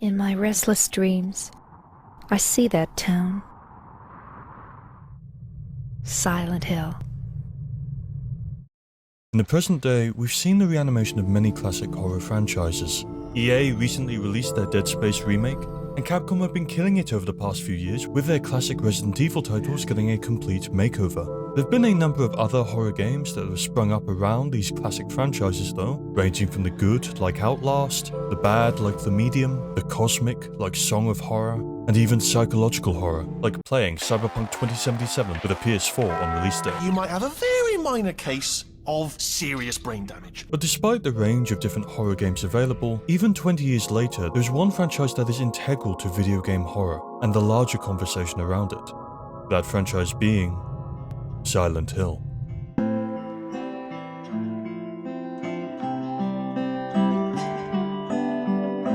In my restless dreams, I see that town. Silent Hill. In the present day, we've seen the reanimation of many classic horror franchises. EA recently released their Dead Space remake, and Capcom have been killing it over the past few years with their classic Resident Evil titles getting a complete makeover. There have been a number of other horror games that have sprung up around these classic franchises though, ranging from the good, like Outlast, the bad, like The Medium, the cosmic, like Song of Horror, and even psychological horror, like playing Cyberpunk 2077 with a PS4 on release day. You might have a very minor case of serious brain damage. But despite the range of different horror games available, even 20 years later, there's one franchise that is integral to video game horror, and the larger conversation around it. That franchise being Silent Hill.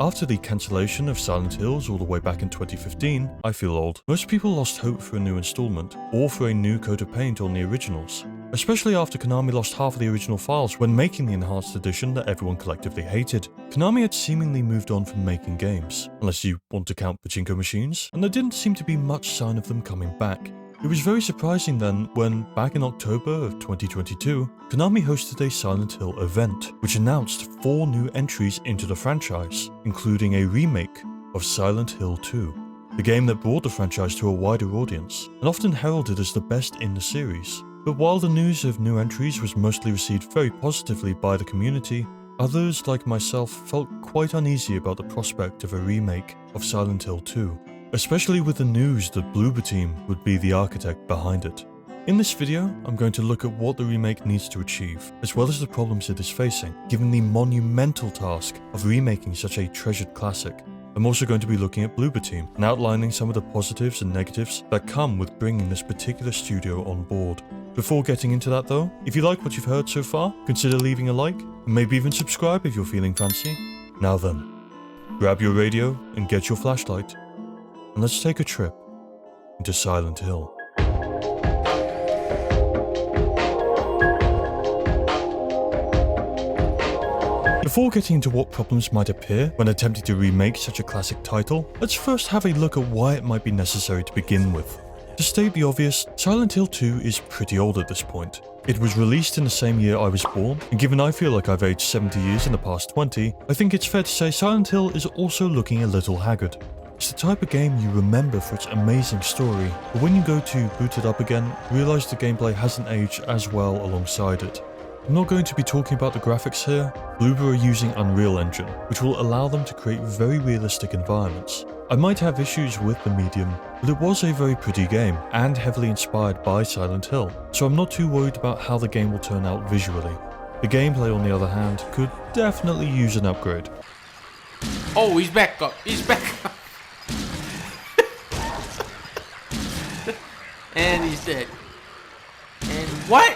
After the cancellation of Silent Hills all the way back in 2015, I feel old, most people lost hope for a new installment, or for a new coat of paint on the originals. Especially after Konami lost half of the original files when making the enhanced edition that everyone collectively hated. Konami had seemingly moved on from making games, unless you want to count pachinko machines, and there didn't seem to be much sign of them coming back. It was very surprising then when, back in October of 2022, Konami hosted a Silent Hill event, which announced 4 new entries into the franchise, including a remake of Silent Hill 2, the game that brought the franchise to a wider audience, and often heralded as the best in the series. But while the news of new entries was mostly received very positively by the community, others like myself felt quite uneasy about the prospect of a remake of Silent Hill 2. Especially with the news that Bloober Team would be the architect behind it. In this video, I'm going to look at what the remake needs to achieve, as well as the problems it is facing, given the monumental task of remaking such a treasured classic. I'm also going to be looking at Bloober Team, and outlining some of the positives and negatives that come with bringing this particular studio on board. Before getting into that though, if you like what you've heard so far, consider leaving a like, and maybe even subscribe if you're feeling fancy. Now then, grab your radio and get your flashlight, and let's take a trip into Silent Hill. Before getting into what problems might appear when attempting to remake such a classic title, let's first have a look at why it might be necessary to begin with. To state the obvious, Silent Hill 2 is pretty old at this point. It was released in the same year I was born, and given I feel like I've aged 70 years in the past 20, I think it's fair to say Silent Hill is also looking a little haggard. It's the type of game you remember for its amazing story, but when you go to boot it up again, realise the gameplay hasn't aged as well alongside it. I'm not going to be talking about the graphics here. Bloober are using Unreal Engine, which will allow them to create very realistic environments. I might have issues with the medium, but it was a very pretty game, and heavily inspired by Silent Hill, so I'm not too worried about how the game will turn out visually. The gameplay, on the other hand, could definitely use an upgrade. Oh, he's back up. He's back up. And he's dead. And what?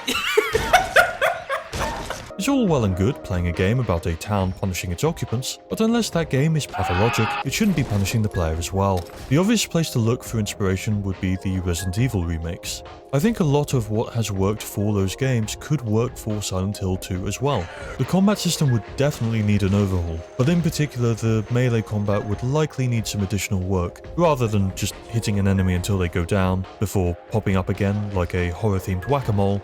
It's all well and good playing a game about a town punishing its occupants, but unless that game is pathologic, it shouldn't be punishing the player as well. The obvious place to look for inspiration would be the Resident Evil remakes. I think a lot of what has worked for those games could work for Silent Hill 2 as well. The combat system would definitely need an overhaul, but in particular the melee combat would likely need some additional work, rather than just hitting an enemy until they go down, before popping up again like a horror-themed whack-a-mole.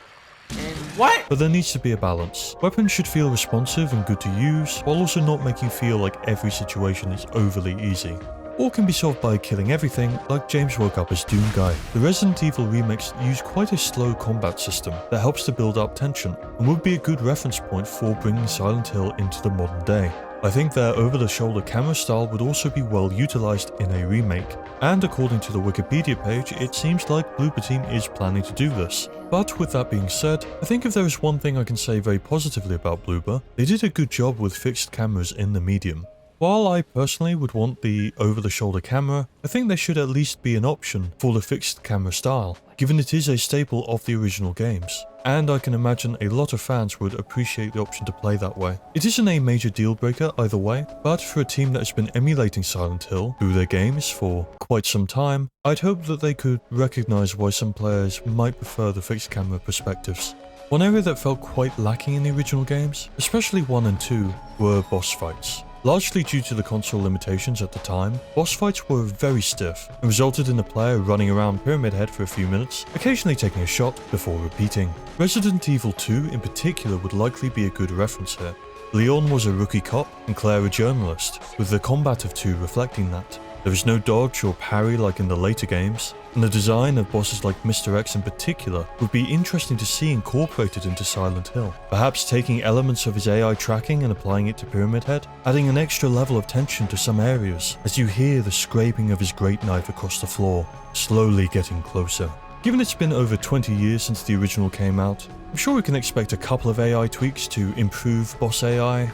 And what? But there needs to be a balance. Weapons should feel responsive and good to use, while also not making you feel like every situation is overly easy. Or can be solved by killing everything, like James woke up as Doom Guy. The Resident Evil remakes use quite a slow combat system that helps to build up tension, and would be a good reference point for bringing Silent Hill into the modern day. I think their over-the-shoulder camera style would also be well utilised in a remake, and according to the Wikipedia page, it seems like Bloober Team is planning to do this. But with that being said, I think if there is one thing I can say very positively about Bloober, they did a good job with fixed cameras in the medium. While I personally would want the over-the-shoulder camera, I think there should at least be an option for the fixed camera style, given it is a staple of the original games. And I can imagine a lot of fans would appreciate the option to play that way. It isn't a major deal breaker either way, but for a team that has been emulating Silent Hill through their games for quite some time, I'd hope that they could recognise why some players might prefer the fixed camera perspectives. One area that felt quite lacking in the original games, especially 1 and 2, were boss fights. Largely due to the console limitations at the time, boss fights were very stiff and resulted in the player running around Pyramid Head for a few minutes, occasionally taking a shot before repeating. Resident Evil 2 in particular would likely be a good reference here. Leon was a rookie cop and Claire a journalist, with the combat of 2 reflecting that. There is no dodge or parry like in the later games, and the design of bosses like Mr. X in particular would be interesting to see incorporated into Silent Hill. Perhaps taking elements of his AI tracking and applying it to Pyramid Head, adding an extra level of tension to some areas as you hear the scraping of his great knife across the floor, slowly getting closer. Given it's been over 20 years since the original came out, I'm sure we can expect a couple of AI tweaks to improve boss AI.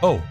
Oh.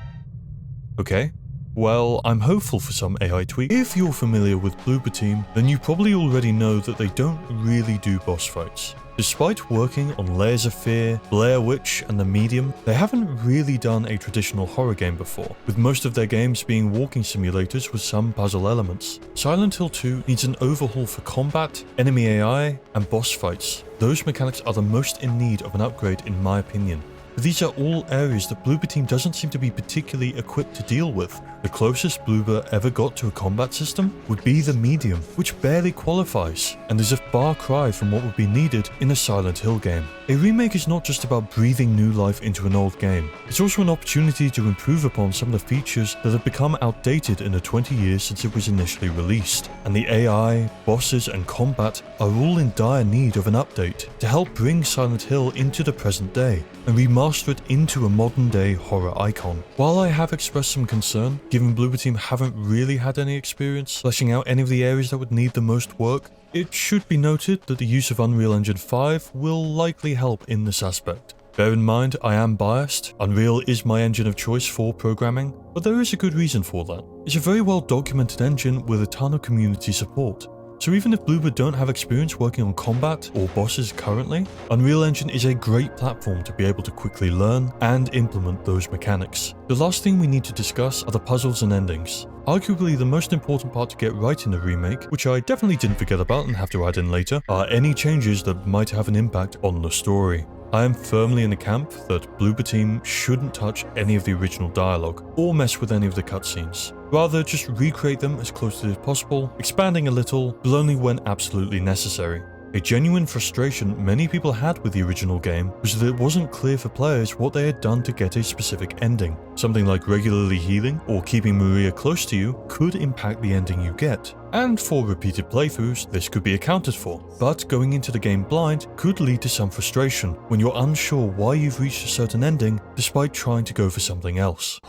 Okay. Well, I'm hopeful for some AI tweak. If you're familiar with Bloober Team, then you probably already know that they don't really do boss fights. Despite working on Layers of Fear, Blair Witch, and The Medium, they haven't really done a traditional horror game before, with most of their games being walking simulators with some puzzle elements. Silent Hill 2 needs an overhaul for combat, enemy AI, and boss fights. Those mechanics are the most in need of an upgrade in my opinion. But these are all areas that Bloober Team doesn't seem to be particularly equipped to deal with. The closest Bloober ever got to a combat system would be The Medium, which barely qualifies, and is a far cry from what would be needed in a Silent Hill game. A remake is not just about breathing new life into an old game, it's also an opportunity to improve upon some of the features that have become outdated in the 20 years since it was initially released. And the AI, bosses, and combat are all in dire need of an update to help bring Silent Hill into the present day and remaster it into a modern day horror icon. While I have expressed some concern, given Bloober Team haven't really had any experience fleshing out any of the areas that would need the most work, it should be noted that the use of Unreal Engine 5 will likely help in this aspect. Bear in mind, I am biased. Unreal is my engine of choice for programming, but there is a good reason for that. It's a very well documented engine with a ton of community support. So even if Bloober don't have experience working on combat or bosses currently, Unreal Engine is a great platform to be able to quickly learn and implement those mechanics. The last thing we need to discuss are the puzzles and endings. Arguably the most important part to get right in the remake, which I definitely didn't forget about and have to add in later, are any changes that might have an impact on the story. I am firmly in the camp that Bloober Team shouldn't touch any of the original dialogue, or mess with any of the cutscenes. Rather, just recreate them as closely as possible, expanding a little, but only when absolutely necessary. A genuine frustration many people had with the original game was that it wasn't clear for players what they had done to get a specific ending. Something like regularly healing or keeping Maria close to you could impact the ending you get. And for repeated playthroughs, this could be accounted for. But going into the game blind could lead to some frustration when you're unsure why you've reached a certain ending despite trying to go for something else.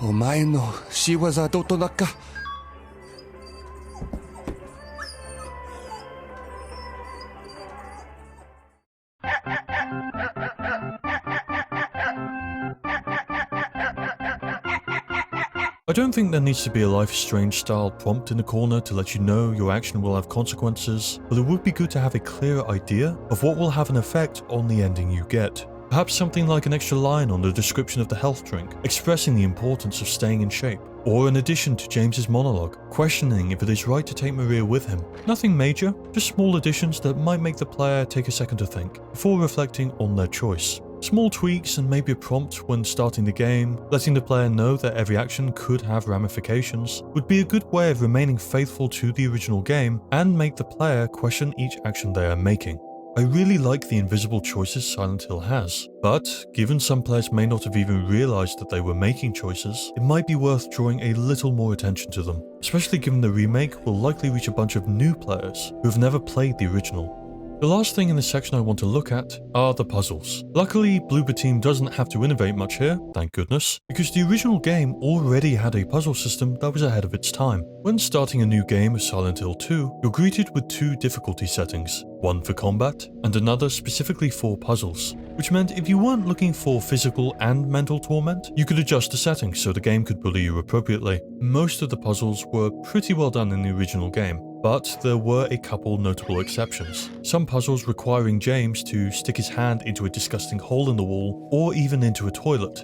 I don't think there needs to be a Life is Strange style prompt in the corner to let you know your action will have consequences, but it would be good to have a clearer idea of what will have an effect on the ending you get. Perhaps something like an extra line on the description of the health drink, expressing the importance of staying in shape, or an addition to James's monologue, questioning if it is right to take Maria with him. Nothing major, just small additions that might make the player take a second to think, before reflecting on their choice. Small tweaks and maybe a prompt when starting the game, letting the player know that every action could have ramifications, would be a good way of remaining faithful to the original game and make the player question each action they are making. I really like the invisible choices Silent Hill has, but given some players may not have even realised that they were making choices, it might be worth drawing a little more attention to them, especially given the remake will likely reach a bunch of new players who have never played the original. The last thing in this section I want to look at are the puzzles. Luckily, Bloober Team doesn't have to innovate much here, thank goodness, because the original game already had a puzzle system that was ahead of its time. When starting a new game of Silent Hill 2, you're greeted with 2 difficulty settings, one for combat and another specifically for puzzles, which meant if you weren't looking for physical and mental torment, you could adjust the settings so the game could bully you appropriately. Most of the puzzles were pretty well done in the original game, but there were a couple notable exceptions. Some puzzles requiring James to stick his hand into a disgusting hole in the wall, or even into a toilet.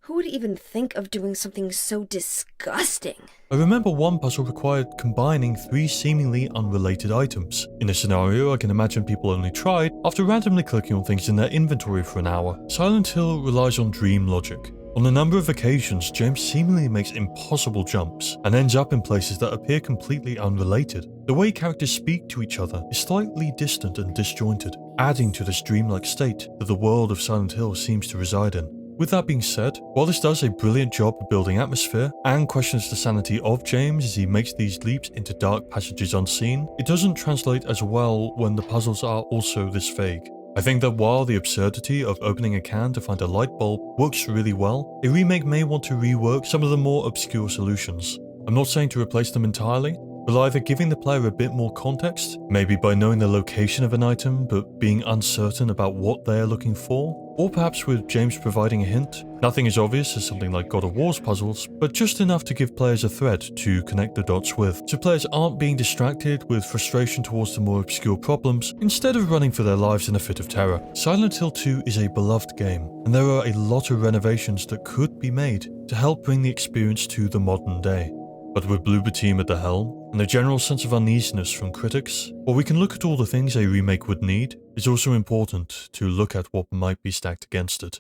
Who would even think of doing something so disgusting? I remember one puzzle required combining 3 seemingly unrelated items. In a scenario I can imagine people only tried after randomly clicking on things in their inventory for an hour. Silent Hill relies on dream logic. On a number of occasions, James seemingly makes impossible jumps and ends up in places that appear completely unrelated. The way characters speak to each other is slightly distant and disjointed, adding to this dreamlike state that the world of Silent Hill seems to reside in. With that being said, while this does a brilliant job of building atmosphere and questions the sanity of James as he makes these leaps into dark passages unseen, it doesn't translate as well when the puzzles are also this vague. I think that while the absurdity of opening a can to find a light bulb works really well, a remake may want to rework some of the more obscure solutions. I'm not saying to replace them entirely, but either giving the player a bit more context, maybe by knowing the location of an item but being uncertain about what they are looking for, or perhaps with James providing a hint. Nothing as obvious as something like God of War's puzzles, but just enough to give players a thread to connect the dots with, so players aren't being distracted with frustration towards the more obscure problems, instead of running for their lives in a fit of terror. Silent Hill 2 is a beloved game, and there are a lot of renovations that could be made to help bring the experience to the modern day. But with Bloober Team at the helm, and a general sense of uneasiness from critics, while we can look at all the things a remake would need, it's also important to look at what might be stacked against it.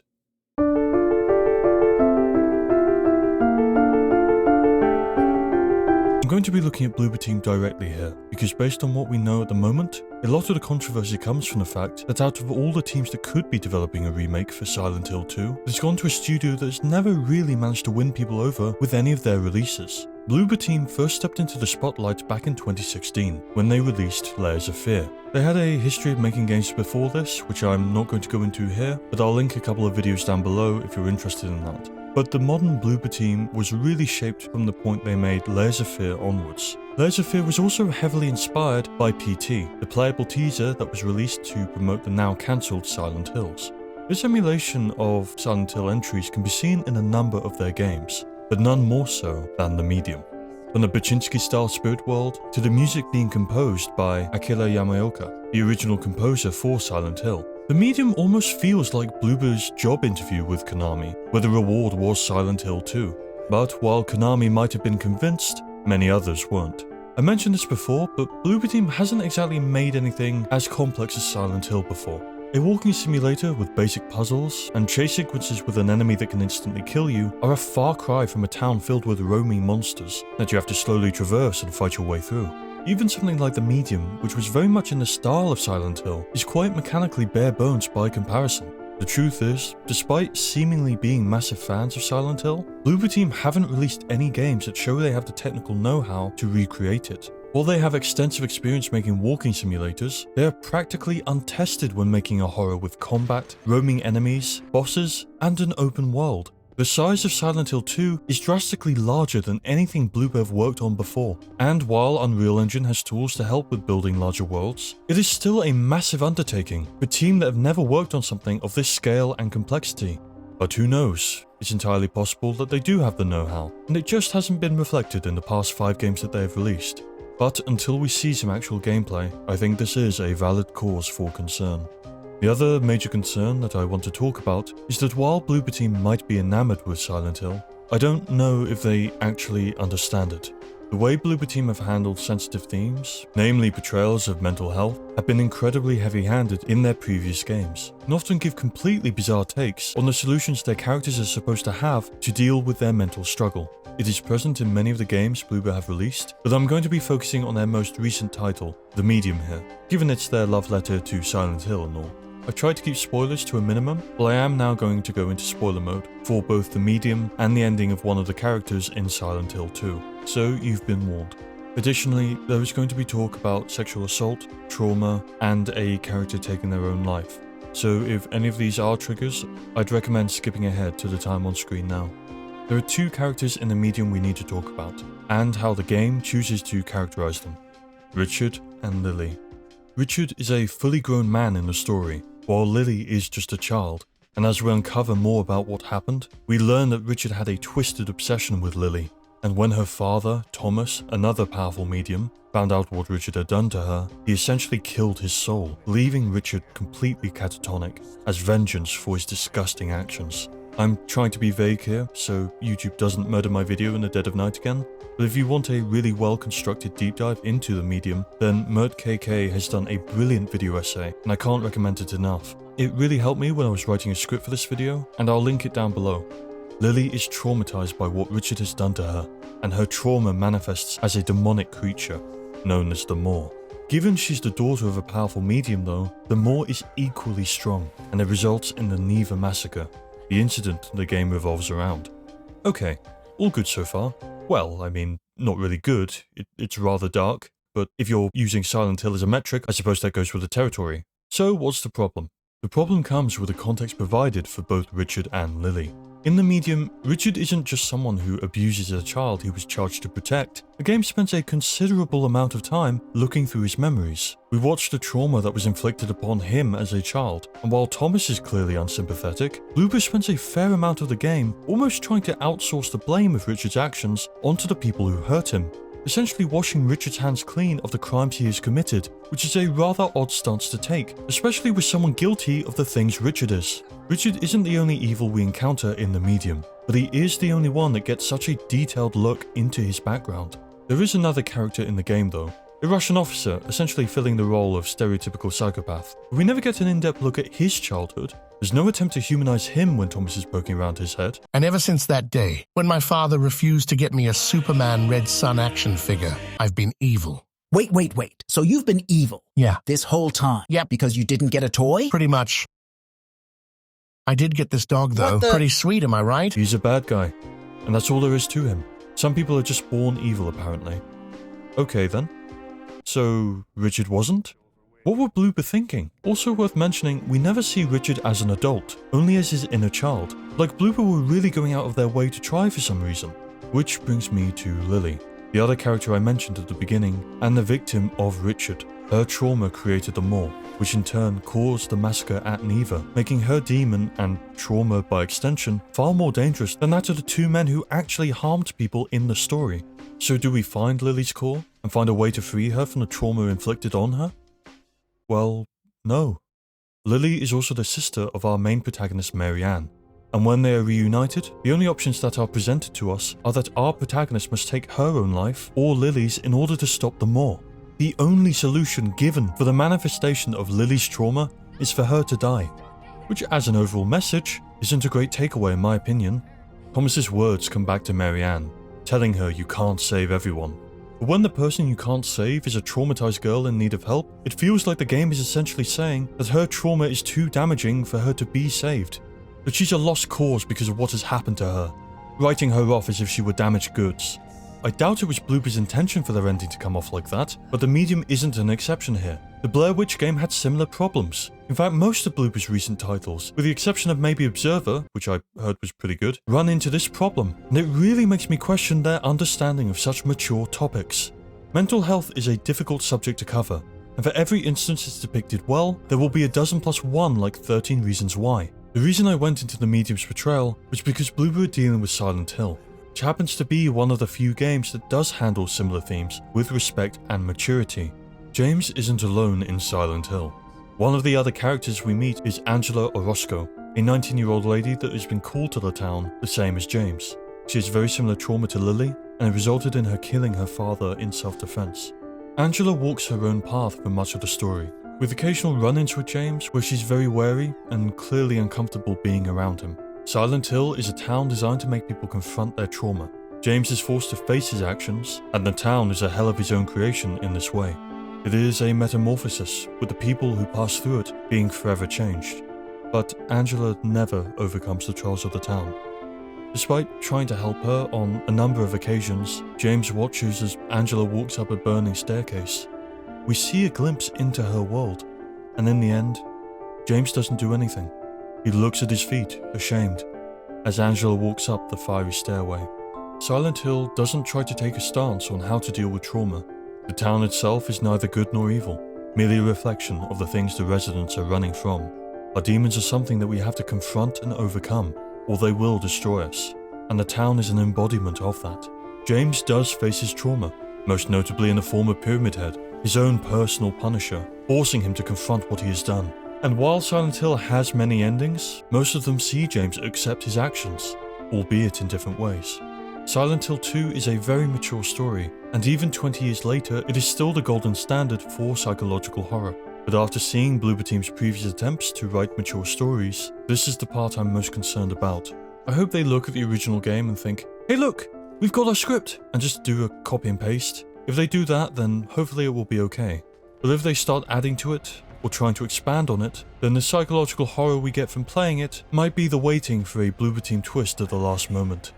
I'm going to be looking at Bloober Team directly here, because based on what we know at the moment, a lot of the controversy comes from the fact that out of all the teams that could be developing a remake for Silent Hill 2, it's gone to a studio that's never really managed to win people over with any of their releases. Bloober Team first stepped into the spotlight back in 2016, when they released Layers of Fear. They had a history of making games before this, which I'm not going to go into here, but I'll link a couple of videos down below if you're interested in that. But the modern Bloober Team was really shaped from the point they made Layers of Fear onwards. Layers of Fear was also heavily inspired by PT, the playable teaser that was released to promote the now cancelled Silent Hills. This emulation of Silent Hill entries can be seen in a number of their games, but none more so than the medium. From the Baczynski-style spirit world to the music being composed by Akira Yamaoka, the original composer for Silent Hill. The medium almost feels like Bloober's job interview with Konami, where the reward was Silent Hill 2. But while Konami might have been convinced, many others weren't. I mentioned this before, but Bloober Team hasn't exactly made anything as complex as Silent Hill before. A walking simulator with basic puzzles and chase sequences with an enemy that can instantly kill you are a far cry from a town filled with roaming monsters that you have to slowly traverse and fight your way through. Even something like the medium, which was very much in the style of Silent Hill, is quite mechanically bare bones by comparison. The truth is, despite seemingly being massive fans of Silent Hill, Bloober Team haven't released any games that show they have the technical know-how to recreate it. While they have extensive experience making walking simulators, they are practically untested when making a horror with combat, roaming enemies, bosses, and an open world. The size of Silent Hill 2 is drastically larger than anything Bloober have worked on before, and while Unreal Engine has tools to help with building larger worlds, it is still a massive undertaking for a team that have never worked on something of this scale and complexity. But who knows, it's entirely possible that they do have the know-how, and it just hasn't been reflected in the past 5 games that they have released. But until we see some actual gameplay, I think this is a valid cause for concern. The other major concern that I want to talk about is that while Bloober Team might be enamored with Silent Hill, I don't know if they actually understand it. The way Bloober Team have handled sensitive themes, namely portrayals of mental health, have been incredibly heavy-handed in their previous games, and often give completely bizarre takes on the solutions their characters are supposed to have to deal with their mental struggle. It is present in many of the games Bloober have released, but I'm going to be focusing on their most recent title, The Medium here, given it's their love letter to Silent Hill and all. I've tried to keep spoilers to a minimum, but I am now going to go into spoiler mode for both The Medium and the ending of one of the characters in Silent Hill 2, so you've been warned. Additionally, there is going to be talk about sexual assault, trauma, and a character taking their own life. So if any of these are triggers, I'd recommend skipping ahead to the time on screen now. There are 2 characters in the medium we need to talk about, and how the game chooses to characterize them. Richard and Lily. Richard is a fully grown man in the story, while Lily is just a child, and as we uncover more about what happened, we learn that Richard had a twisted obsession with Lily, and when her father, Thomas, another powerful medium, found out what Richard had done to her, he essentially killed his soul, leaving Richard completely catatonic, as vengeance for his disgusting actions. I'm trying to be vague here, so YouTube doesn't murder my video in the dead of night again, but if you want a really well constructed deep dive into the medium, then MurtKK has done a brilliant video essay, and I can't recommend it enough. It really helped me when I was writing a script for this video, and I'll link it down below. Lily is traumatized by what Richard has done to her, and her trauma manifests as a demonic creature, known as the Maw. Given she's the daughter of a powerful medium though, the Maw is equally strong, and it results in the Neva massacre, the incident the game revolves around. Okay, all good so far. Well, I mean, not really good, it's rather dark, but if you're using Silent Hill as a metric, I suppose that goes with the territory. So what's the problem? The problem comes with the context provided for both Richard and Lily. In the medium, Richard isn't just someone who abuses a child he was charged to protect. The game spends a considerable amount of time looking through his memories. We watch the trauma that was inflicted upon him as a child, and while Thomas is clearly unsympathetic, Bloober spends a fair amount of the game almost trying to outsource the blame of Richard's actions onto the people who hurt him, essentially washing Richard's hands clean of the crimes he has committed, which is a rather odd stance to take, especially with someone guilty of the things Richard is. Richard isn't the only evil we encounter in the medium, but he is the only one that gets such a detailed look into his background. There is another character in the game though, a Russian officer essentially filling the role of stereotypical psychopath. We never get an in-depth look at his childhood. There's no attempt to humanize him when Thomas is poking around his head. And ever since that day, when my father refused to get me a Superman Red Sun action figure, I've been evil. Wait. So you've been evil? Yeah. This whole time? Yep. Because you didn't get a toy? Pretty much. I did get this dog though. Pretty sweet, am I right? He's a bad guy, and that's all there is to him. Some people are just born evil apparently. Okay then. So, Richard wasn't? What were Bloober thinking? Also worth mentioning, we never see Richard as an adult, only as his inner child. Like Bloober were really going out of their way to try for some reason. Which brings me to Lily, the other character I mentioned at the beginning, and the victim of Richard. Her trauma created the Maw, which in turn caused the massacre at Neva, making her demon, and trauma by extension, far more dangerous than that of the two men who actually harmed people in the story. So do we find Lily's core, and find a way to free her from the trauma inflicted on her? Well, no. Lily is also the sister of our main protagonist Marianne, and when they are reunited, the only options that are presented to us are that our protagonist must take her own life, or Lily's, in order to stop the Maw. The only solution given for the manifestation of Lily's trauma is for her to die, which as an overall message isn't a great takeaway in my opinion. Thomas's words come back to Marianne, telling her you can't save everyone. But when the person you can't save is a traumatized girl in need of help, it feels like the game is essentially saying that her trauma is too damaging for her to be saved, that she's a lost cause because of what has happened to her, writing her off as if she were damaged goods. I doubt it was Bloober's intention for their ending to come off like that, but the medium isn't an exception here. The Blair Witch game had similar problems. In fact, most of Bloober's recent titles, with the exception of maybe Observer, which I heard was pretty good, run into this problem, and it really makes me question their understanding of such mature topics. Mental health is a difficult subject to cover, and for every instance it's depicted well, there will be a dozen plus one like 13 Reasons Why. The reason I went into the medium's portrayal was because Bloober are dealing with Silent Hill, which happens to be one of the few games that does handle similar themes with respect and maturity. James isn't alone in Silent Hill. One of the other characters we meet is Angela Orozco, a 19-year-old lady that has been called to the town the same as James. She has very similar trauma to Lily, and it resulted in her killing her father in self-defense. Angela walks her own path for much of the story, with occasional run-ins with James where she's very wary and clearly uncomfortable being around him. Silent Hill is a town designed to make people confront their trauma. James is forced to face his actions, and the town is a hell of his own creation in this way. It is a metamorphosis, with the people who pass through it being forever changed. But Angela never overcomes the trials of the town. Despite trying to help her on a number of occasions, James watches as Angela walks up a burning staircase. We see a glimpse into her world, and in the end, James doesn't do anything. He looks at his feet, ashamed, as Angela walks up the fiery stairway. Silent Hill doesn't try to take a stance on how to deal with trauma. The town itself is neither good nor evil, merely a reflection of the things the residents are running from. Our demons are something that we have to confront and overcome, or they will destroy us, and the town is an embodiment of that. James does face his trauma, most notably in the form of Pyramid Head, his own personal punisher, forcing him to confront what he has done. And while Silent Hill has many endings, most of them see James accept his actions, albeit in different ways. Silent Hill 2 is a very mature story, and even 20 years later, it is still the golden standard for psychological horror. But after seeing Bloober Team's previous attempts to write mature stories, this is the part I'm most concerned about. I hope they look at the original game and think, hey look, we've got our script, and just do a copy and paste. If they do that, then hopefully it will be okay. But if they start adding to it, or trying to expand on it, then the psychological horror we get from playing it might be the waiting for a Bloober Team twist at the last moment.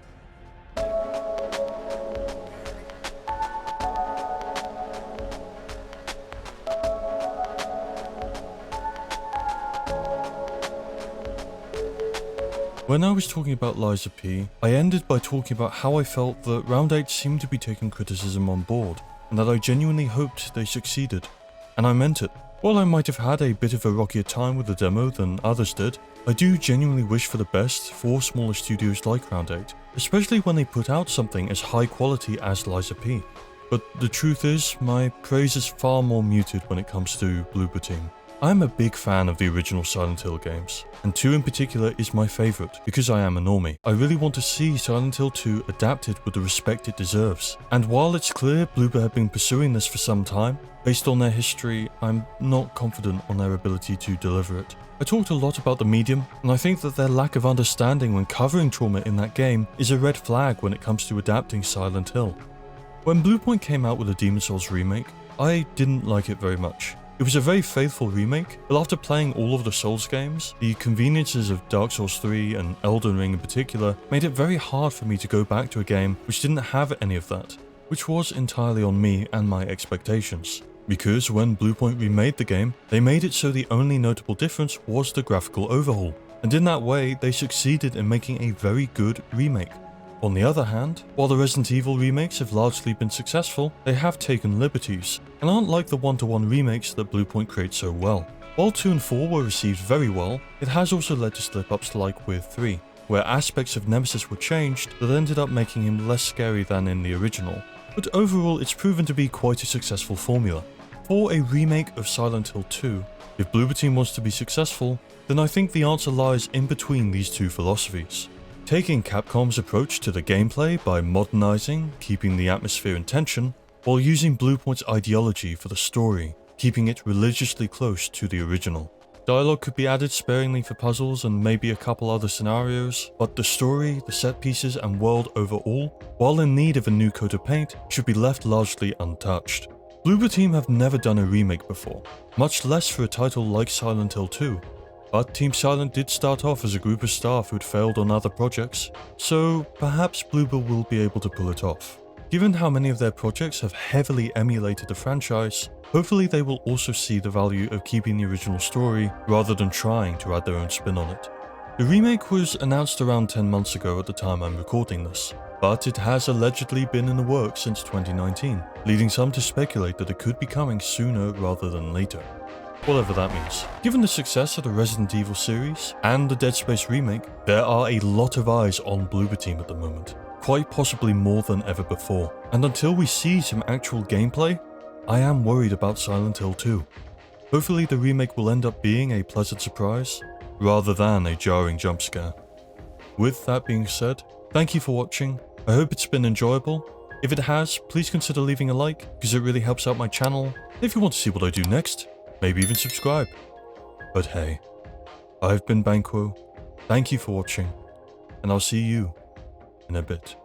When I was talking about Liza P, I ended by talking about how I felt that Round 8 seemed to be taking criticism on board, and that I genuinely hoped they succeeded. And I meant it. While I might have had a bit of a rockier time with the demo than others did, I do genuinely wish for the best for smaller studios like Round 8, especially when they put out something as high quality as Liza P. But the truth is, my praise is far more muted when it comes to Bloober Team. I am a big fan of the original Silent Hill games, and 2 in particular is my favourite, because I am a normie. I really want to see Silent Hill 2 adapted with the respect it deserves, and while it's clear Bloober have been pursuing this for some time, based on their history, I'm not confident on their ability to deliver it. I talked a lot about the medium, and I think that their lack of understanding when covering trauma in that game is a red flag when it comes to adapting Silent Hill. When Bluepoint came out with a Demon's Souls remake, I didn't like it very much. It was a very faithful remake, but after playing all of the Souls games, the conveniences of Dark Souls 3 and Elden Ring in particular made it very hard for me to go back to a game which didn't have any of that, which was entirely on me and my expectations. Because when Bluepoint remade the game, they made it so the only notable difference was the graphical overhaul, and in that way they succeeded in making a very good remake. On the other hand, while the Resident Evil remakes have largely been successful, they have taken liberties, and aren't like the one-to-one remakes that Bluepoint creates so well. While 2 and 4 were received very well, it has also led to slip-ups like with 3, where aspects of Nemesis were changed that ended up making him less scary than in the original. But overall, it's proven to be quite a successful formula. For a remake of Silent Hill 2, if Bloober Team wants to be successful, then I think the answer lies in between these 2 philosophies. Taking Capcom's approach to the gameplay by modernizing, keeping the atmosphere and tension, while using Bluepoint's ideology for the story, keeping it religiously close to the original. Dialogue could be added sparingly for puzzles and maybe a couple other scenarios, but the story, the set pieces and world overall, while in need of a new coat of paint, should be left largely untouched. Bloober Team have never done a remake before, much less for a title like Silent Hill 2. But Team Silent did start off as a group of staff who'd failed on other projects, so perhaps Bloober will be able to pull it off. Given how many of their projects have heavily emulated the franchise, hopefully they will also see the value of keeping the original story rather than trying to add their own spin on it. The remake was announced around 10 months ago at the time I'm recording this, but it has allegedly been in the works since 2019, leading some to speculate that it could be coming sooner rather than later. Whatever that means. Given the success of the Resident Evil series and the Dead Space remake, there are a lot of eyes on Bloober Team at the moment, quite possibly more than ever before, and until we see some actual gameplay, I am worried about Silent Hill 2. Hopefully the remake will end up being a pleasant surprise, rather than a jarring jump scare. With that being said, thank you for watching, I hope it's been enjoyable. If it has, please consider leaving a like, because it really helps out my channel. If you want to see what I do next, maybe even subscribe. But hey, I've been Banquo, thank you for watching, and I'll see you in a bit.